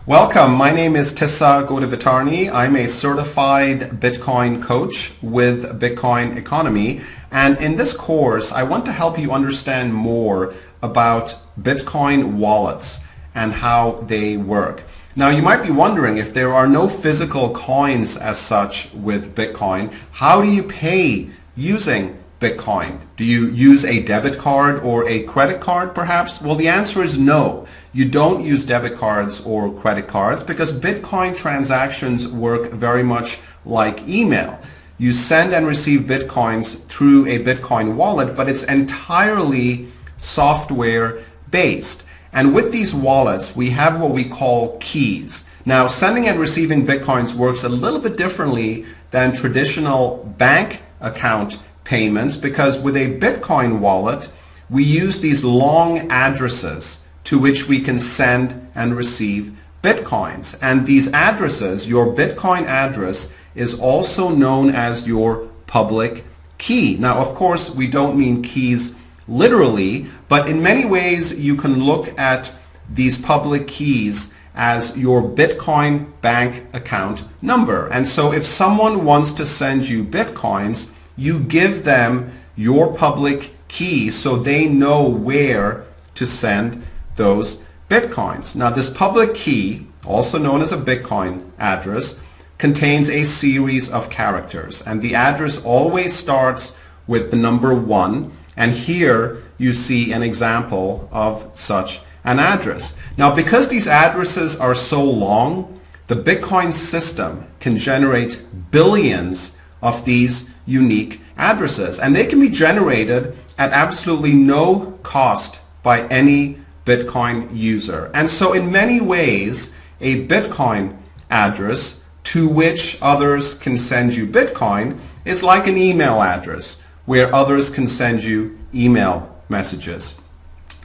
Welcome. My name is Tissa Godevitarni. I'm a certified Bitcoin coach with Bitcoin Economy. And in this course, I want to help you understand more about Bitcoin wallets and how they work. Now, you might be wondering, if there are no physical coins as such with Bitcoin, how do you pay using Bitcoin? Do you use a debit card or a credit card perhaps? Well, the answer is no. You don't use debit cards or credit cards because Bitcoin transactions work very much like email. You send and receive Bitcoins through a Bitcoin wallet, but it's entirely software based. And with these wallets, we have what we call keys. Now, sending and receiving Bitcoins works a little bit differently than traditional bank account payments, because with a Bitcoin wallet, we use these long addresses to which we can send and receive Bitcoins. And these addresses, your Bitcoin address, is also known as your public key. Now, of course, we don't mean keys literally, but in many ways you can look at these public keys as your Bitcoin bank account number. And so if someone wants to send you Bitcoins, you give them your public key so they know where to send those Bitcoins. Now, this public key, also known as a Bitcoin address, contains a series of characters, and the address always starts with the number 1, and here you see an example of such an address. Now, because these addresses are so long, the Bitcoin system can generate billions of these unique addresses, and they can be generated at absolutely no cost by any Bitcoin user. And so in many ways, a Bitcoin address to which others can send you Bitcoin is like an email address where others can send you email messages.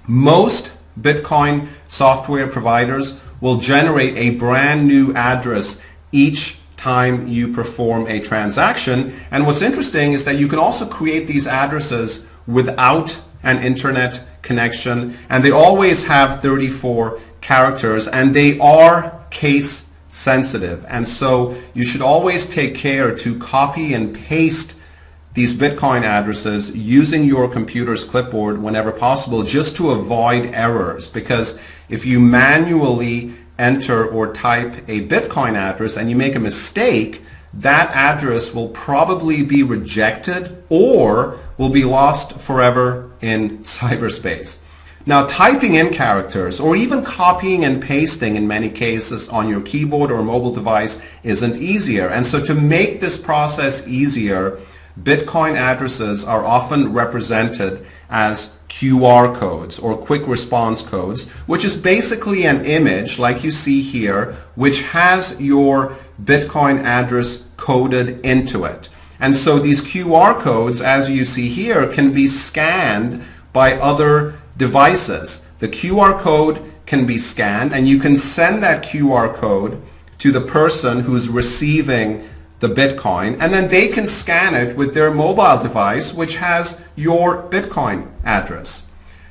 Most Bitcoin software providers will generate a brand new address each time you perform a transaction. And what's interesting is that you can also create these addresses without an internet connection, and they always have 34 characters, and they are case sensitive. And so you should always take care to copy and paste these Bitcoin addresses using your computer's clipboard whenever possible, just to avoid errors. Because if you manually enter or type a Bitcoin address and you make a mistake, that address will probably be rejected or will be lost forever in cyberspace. Now, typing in characters or even copying and pasting in many cases on your keyboard or mobile device isn't easier. And so to make this process easier, Bitcoin addresses are often represented as QR codes or quick response codes, which is basically an image like you see here, which has your Bitcoin address coded into it. And so these QR codes, as you see here, can be scanned by other devices. The QR code can be scanned, and you can send that QR code to the person who's receiving the Bitcoin, and then they can scan it with their mobile device, which has your Bitcoin address.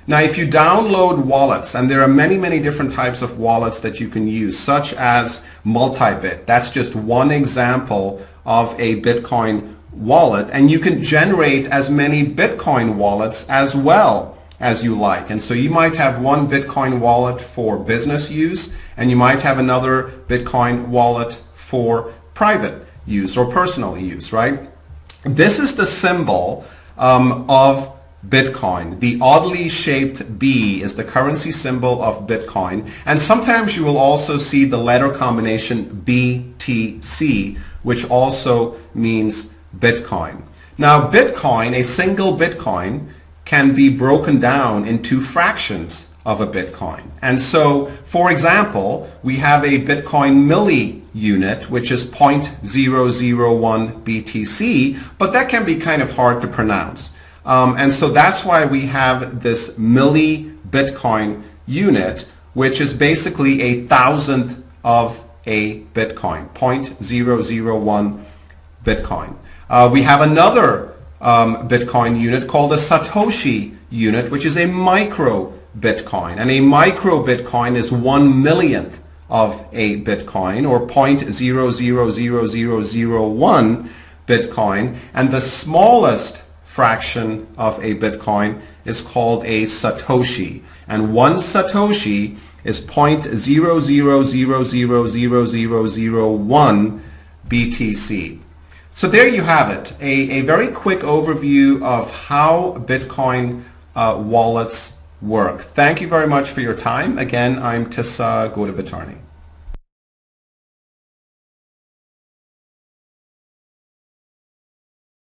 Now, if you download wallets, and there are many different types of wallets that you can use, such as multi-bit. That's just one example of a Bitcoin wallet, and you can generate as many Bitcoin wallets as well as you like. And so you might have one Bitcoin wallet for business use, and you might have another Bitcoin wallet for private use or personal use, right? This is the symbol of Bitcoin. The oddly shaped B is the currency symbol of Bitcoin. And sometimes you will also see the letter combination BTC, which also means Bitcoin. Now, Bitcoin, a single Bitcoin, can be broken down into fractions of a Bitcoin. And so, for example, we have a Bitcoin milli unit, which is 0.001 BTC, but that can be kind of hard to pronounce. And so that's why we have this milli Bitcoin unit, which is basically a thousandth of a Bitcoin, 0.001 Bitcoin. We have another Bitcoin unit called a Satoshi unit, which is a micro Bitcoin. And a micro Bitcoin is 1 millionth of a Bitcoin, or 0.000001 Bitcoin, and the smallest fraction of a Bitcoin is called a Satoshi. And one Satoshi is 0.00000001 BTC. So there you have it, a very quick overview of how Bitcoin wallets work. Thank you very much for your time. Again, I'm Tissa Godavitarni.